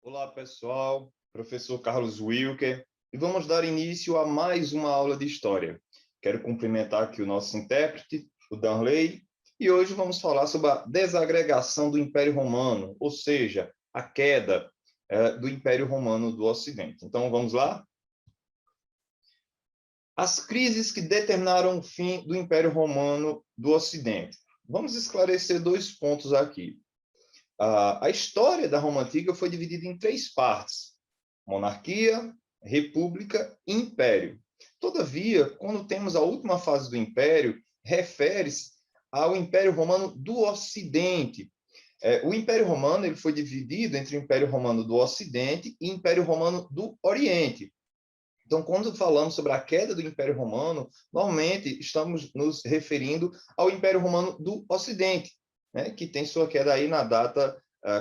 Olá, pessoal. Professor Carlos Wilker, e vamos dar início a mais uma aula de História. Quero cumprimentar aqui o nosso intérprete, o Danley, e hoje vamos falar sobre a desagregação do Império Romano, ou seja, a queda do Império Romano do Ocidente. Então, vamos lá? As crises que determinaram o fim do Império Romano do Ocidente. Vamos esclarecer dois pontos aqui. A história da Roma Antiga foi dividida em três partes: monarquia, república e império. Todavia, quando temos a última fase do império, refere-se ao Império Romano do Ocidente. O Império Romano ele foi dividido entre o Império Romano do Ocidente e o Império Romano do Oriente. Então, quando falamos sobre a queda do Império Romano, normalmente estamos nos referindo ao Império Romano do Ocidente, né, que tem sua queda aí na data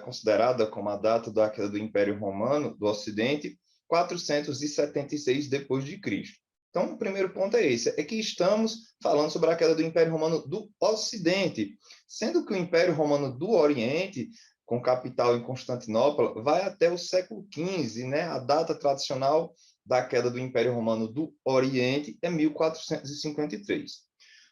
considerada como a data da queda do Império Romano do Ocidente, 476 depois de Cristo. Então, o primeiro ponto é esse, é que estamos falando sobre a queda do Império Romano do Ocidente, sendo que o Império Romano do Oriente, com capital em Constantinopla, vai até o século XV, né, a data tradicional da queda do Império Romano do Oriente é 1453.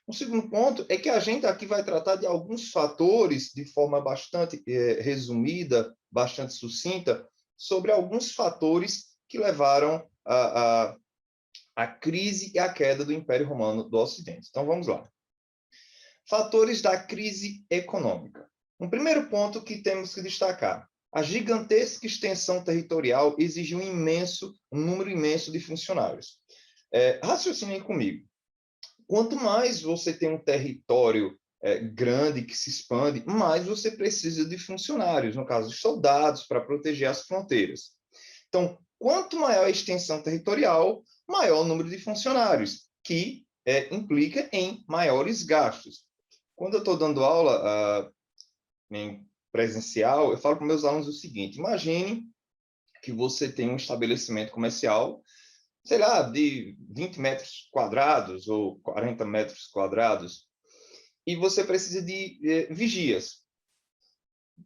O segundo ponto é que a gente aqui vai tratar de alguns fatores, de forma bastante resumida, bastante sucinta, sobre alguns fatores que levaram a crise e a queda do Império Romano do Ocidente. Então, vamos lá. Fatores da crise econômica. Um primeiro ponto que temos que destacar: a gigantesca extensão territorial exige um número imenso de funcionários. Raciocinem comigo. Quanto mais você tem um território grande que se expande, mais você precisa de funcionários, no caso, de soldados, para proteger as fronteiras. Então, quanto maior a extensão territorial, maior o número de funcionários, que implica em maiores gastos. Quando eu estou dando aula em presencial, eu falo para meus alunos o seguinte: imagine que você tem um estabelecimento comercial, sei lá, de 20 metros quadrados ou 40 metros quadrados, e você precisa de vigias.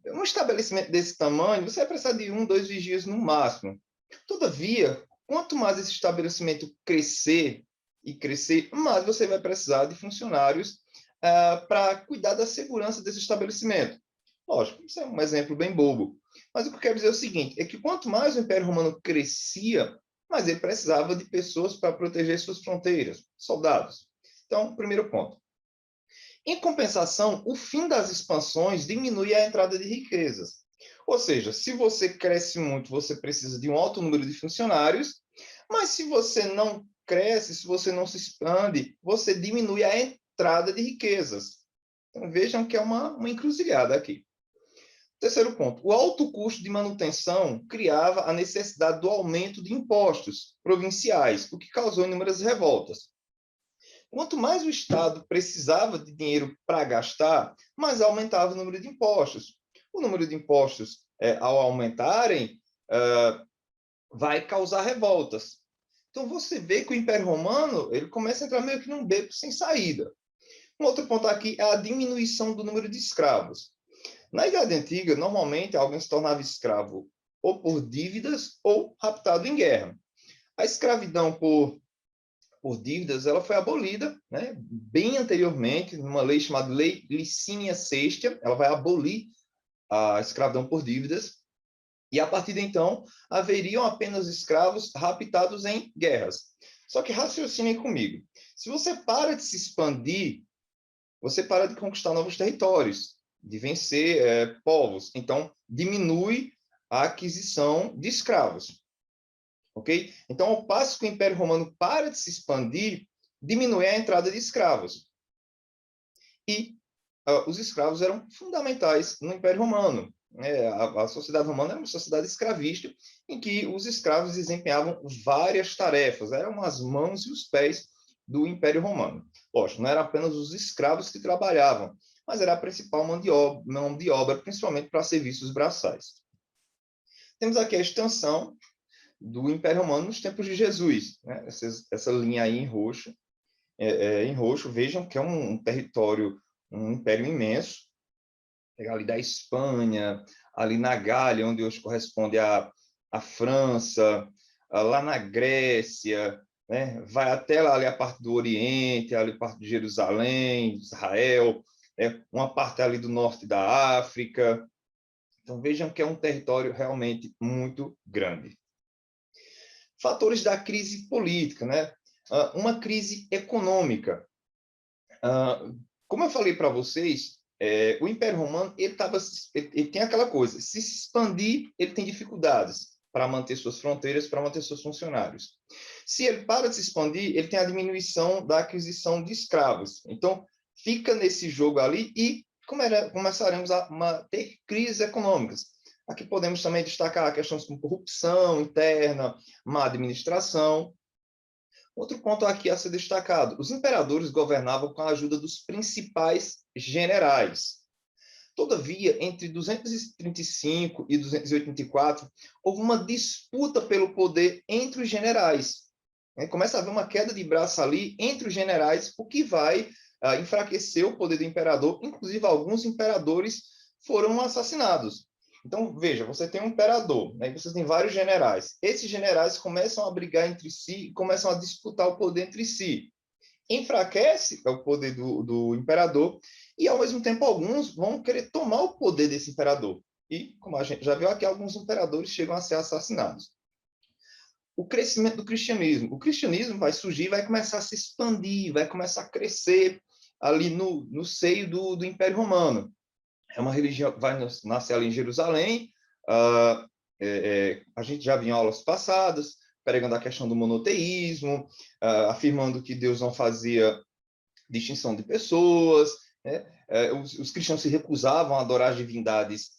Um estabelecimento desse tamanho, você vai precisar de 2 vigias no máximo. Todavia, quanto mais esse estabelecimento crescer e crescer, mais você vai precisar de funcionários para cuidar da segurança desse estabelecimento. Lógico, isso é um exemplo bem bobo. Mas o que eu quero dizer é o seguinte, é que quanto mais o Império Romano crescia, mais ele precisava de pessoas para proteger suas fronteiras, soldados. Então, primeiro ponto. Em compensação, o fim das expansões diminui a entrada de riquezas. Ou seja, se você cresce muito, você precisa de um alto número de funcionários, mas se você não cresce, se você não se expande, você diminui a entrada de riquezas. Então, vejam que é uma encruzilhada aqui. Terceiro ponto, o alto custo de manutenção criava a necessidade do aumento de impostos provinciais, o que causou inúmeras revoltas. Quanto mais o Estado precisava de dinheiro para gastar, mais aumentava o número de impostos. O número de impostos, ao aumentarem, vai causar revoltas. Então, você vê que o Império Romano ele começa a entrar meio que num beco sem saída. Um outro ponto aqui é a diminuição do número de escravos. Na Idade Antiga, normalmente, alguém se tornava escravo ou por dívidas ou raptado em guerra. A escravidão por dívidas, ela foi abolida, né, bem anteriormente, numa lei chamada Lei Licínia Sextia, ela vai abolir a escravidão por dívidas, e a partir de então, haveriam apenas escravos raptados em guerras. Só que raciocinem comigo, se você para de se expandir, você para de conquistar novos territórios, de vencer povos, então diminui a aquisição de escravos. Ok? Então, ao passo que o Império Romano para de se expandir, diminui a entrada de escravos. E os escravos eram fundamentais no Império Romano. A sociedade romana era uma sociedade escravista, em que os escravos desempenhavam várias tarefas, eram as mãos e os pés do Império Romano. Lógico, não eram apenas os escravos que trabalhavam, mas era a principal mão de obra, principalmente para serviços braçais. Temos aqui a extensão do Império Romano nos tempos de Jesus, né? Essa linha aí em roxo, vejam que é um território, um império imenso, pegar ali da Espanha, ali na Gália, onde hoje corresponde à França, lá na Grécia, né? Vai até lá ali a parte do Oriente, ali a parte de Jerusalém, Israel, né? Uma parte ali do norte da África. Então vejam que é um território realmente muito grande. Fatores da crise política, né? Uma crise econômica. Como eu falei para vocês, o Império Romano ele tem aquela coisa, se expandir, ele tem dificuldades para manter suas fronteiras, para manter seus funcionários. Se ele para de se expandir, ele tem a diminuição da aquisição de escravos. Então, fica nesse jogo ali e começaremos a ter crises econômicas. Aqui podemos também destacar questões como corrupção interna, má administração. Outro ponto aqui a ser destacado: os imperadores governavam com a ajuda dos principais generais. Todavia, entre 235 e 284, houve uma disputa pelo poder entre os generais. Começa a haver uma queda de braço ali entre os generais, o que vai enfraquecer o poder do imperador. Inclusive, alguns imperadores foram assassinados. Então, veja, você tem um imperador, né, e você tem vários generais. Esses generais começam a brigar entre si e começam a disputar o poder entre si. Enfraquece o poder do imperador e, ao mesmo tempo, alguns vão querer tomar o poder desse imperador. E, como a gente já viu aqui, alguns imperadores chegam a ser assassinados. O crescimento do cristianismo. O cristianismo vai surgir, vai começar a se expandir, vai começar a crescer ali no seio do Império Romano. É uma religião que vai nascer ali em Jerusalém. A gente já viu em aulas passadas, pregando a questão do monoteísmo, afirmando que Deus não fazia distinção de pessoas, né? Os cristãos se recusavam a adorar as divindades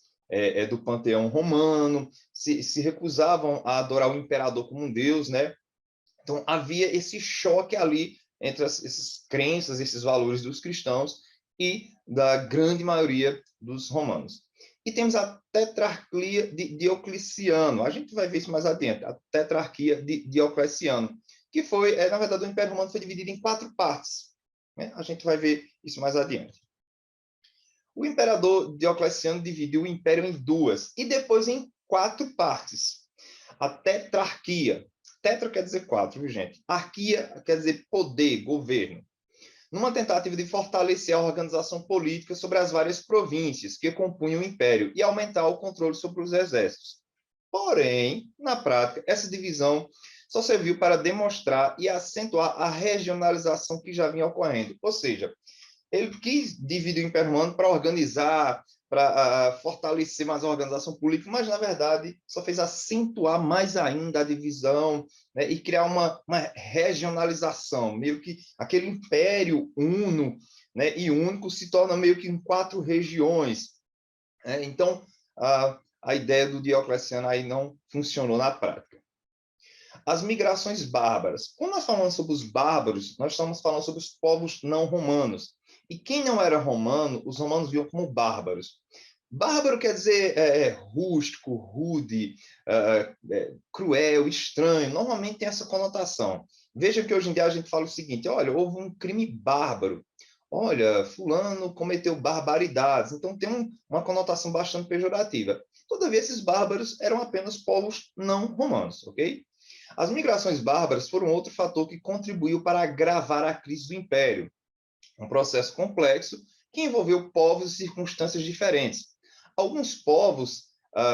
do panteão romano, se recusavam a adorar o imperador como um deus, né? Então, havia esse choque ali entre essas crenças, esses valores dos cristãos e da grande maioria dos romanos. E temos a tetrarquia de Diocleciano. A gente vai ver isso mais adiante. A tetrarquia de Diocleciano, que foi, na verdade, o Império Romano foi dividido em 4 partes. Né? A gente vai ver isso mais adiante. O imperador Diocleciano dividiu o império em 2 e depois em 4 partes. A tetrarquia. Tetra quer dizer 4, viu, gente? Arquia quer dizer poder, governo. Numa tentativa de fortalecer a organização política sobre as várias províncias que compunham o império e aumentar o controle sobre os exércitos. Porém, na prática, essa divisão só serviu para demonstrar e acentuar a regionalização que já vinha ocorrendo. Ou seja, ele quis dividir o Império Romano para organizar, para fortalecer mais a organização política, mas, na verdade, só fez acentuar mais ainda a divisão, né, e criar uma regionalização, meio que aquele império uno, né, e único se torna meio que em 4 regiões. Né? Então, a ideia do Diocleciano aí não funcionou na prática. As migrações bárbaras. Quando nós falamos sobre os bárbaros, nós estamos falando sobre os povos não romanos. E quem não era romano, os romanos viam como bárbaros. Bárbaro quer dizer rústico, rude, cruel, estranho. Normalmente tem essa conotação. Veja que hoje em dia a gente fala o seguinte: olha, houve um crime bárbaro. Olha, fulano cometeu barbaridades. Então tem uma conotação bastante pejorativa. Todavia, esses bárbaros eram apenas povos não romanos, ok? As migrações bárbaras foram outro fator que contribuiu para agravar a crise do império. Um processo complexo que envolveu povos e circunstâncias diferentes. Alguns povos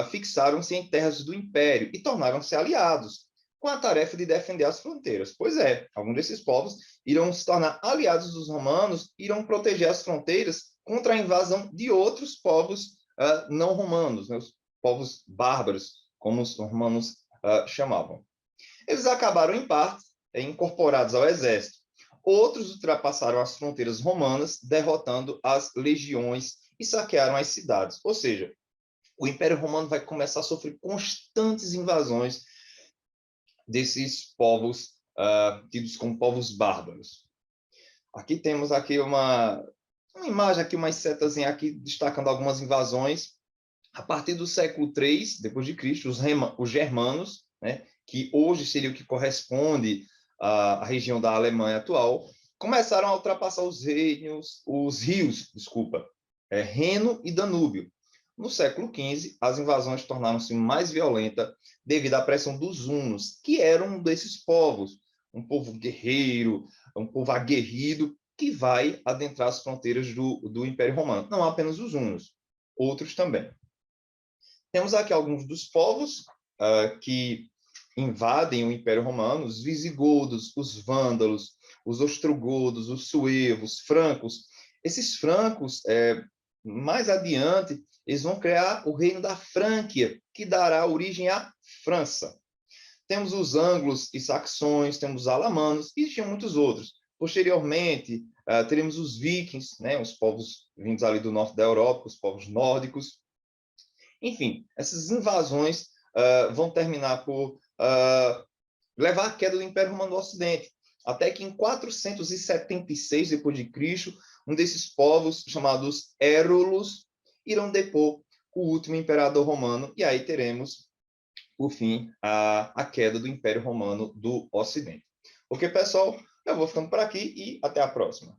fixaram-se em terras do império e tornaram-se aliados, com a tarefa de defender as fronteiras. Pois é, alguns desses povos irão se tornar aliados dos romanos, irão proteger as fronteiras contra a invasão de outros povos não romanos, né, os povos bárbaros, como os romanos chamavam. Eles acabaram, em parte, incorporados ao exército. Outros ultrapassaram as fronteiras romanas, derrotando as legiões e saquearam as cidades. Ou seja, o Império Romano vai começar a sofrer constantes invasões desses povos tidos como povos bárbaros. Aqui temos aqui uma imagem, aqui, uma setazinha aqui, destacando algumas invasões. A partir do século III, depois de Cristo, os germanos, né, que hoje seria o que corresponde à região da Alemanha atual, começaram a ultrapassar os rios, Reno e Danúbio. No século XV, as invasões tornaram-se mais violentas devido à pressão dos hunos, que eram um desses povos, um povo guerreiro, um povo aguerrido, que vai adentrar as fronteiras do Império Romano. Não apenas os hunos, outros também. Temos aqui alguns dos povos que invadem o Império Romano: os visigodos, os vândalos, os ostrogodos, os suevos, francos. Esses francos, mais adiante, eles vão criar o reino da Frânquia, que dará origem à França. Temos os ângulos e saxões, temos os alamanos e tinha muitos outros. Posteriormente, teremos os vikings, né, os povos vindos ali do norte da Europa, os povos nórdicos. Enfim, essas invasões vão terminar por levar à queda do Império Romano do Ocidente, até que em 476 d.C., um desses povos, chamados Érulos, irão depor o último imperador romano, e aí teremos, por fim, a queda do Império Romano do Ocidente. Ok, pessoal? Eu vou ficando por aqui e até a próxima.